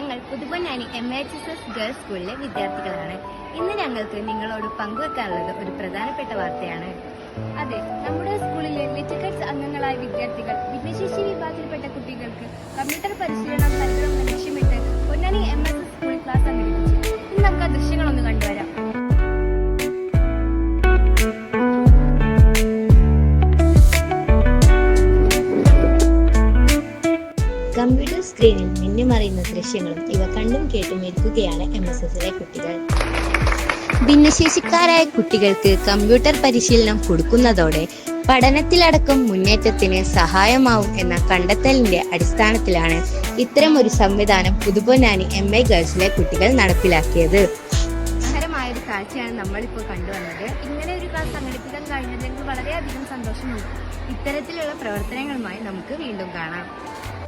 ഞങ്ങൾ Puthuponnani MHSS girls സ്കൂളിലെ വിദ്യാർത്ഥികളാണ്. ഇന്ന് ഞങ്ങൾക്ക് നിങ്ങളോട് പങ്കുവെക്കാനുള്ളത് ഒരു പ്രധാനപ്പെട്ട വാർത്തയാണ്. അതെ, നമ്മുടെ സ്കൂളിലെ ലിറ്റിൽ കൈറ്റ്സ് അംഗങ്ങളായ വിദ്യാർത്ഥികൾ ഭിന്നശേഷി വിഭാഗത്തിൽപ്പെട്ട കുട്ടികൾക്ക് കമ്പ്യൂട്ടർ പരിശീലനം നൽകണമെന്ന് ലക്ഷ്യമിട്ട് പൊന്നാനി MHSS സ്കൂളിൽ ക്ലാസ് സംഘടിപ്പിച്ചു. ഇന്ന് നമുക്ക് ആ ദൃശ്യങ്ങളൊന്ന് കണ്ടുവരാം. കമ്പ്യൂട്ടർ സ്ക്രീനിൽ മിന്നിമറിയുന്ന ദൃശ്യങ്ങളും ഇവ കണ്ടും കേട്ടും ഇരിക്കുകയാണ് MSSലെ കുട്ടികൾ. ഭിന്നശേഷിക്കാരായ കുട്ടികൾക്ക് കമ്പ്യൂട്ടർ പരിശീലനം കൊടുക്കുന്നതോടെ പഠനത്തിലടക്കം മുന്നേറ്റത്തിന് സഹായമാവും എന്ന കണ്ടെത്തലിന്റെ അടിസ്ഥാനത്തിലാണ് ഇത്തരമൊരു സംവിധാനം പുതുപൊന്നാനി MI ഗേൾസിലെ കുട്ടികൾ നടപ്പിലാക്കിയത്. മനോഹരമായ ഒരു കാഴ്ചയാണ് നമ്മളിപ്പോൾ കണ്ടുവന്നത്. ഇങ്ങനെ ഒരു ക്ലാസ് സംഘടിപ്പിക്കാൻ കഴിഞ്ഞതിൽ വളരെയധികം സന്തോഷമുണ്ട്. ഇത്തരത്തിലുള്ള പ്രവർത്തനങ്ങളുമായി നമുക്ക് വീണ്ടും കാണാം.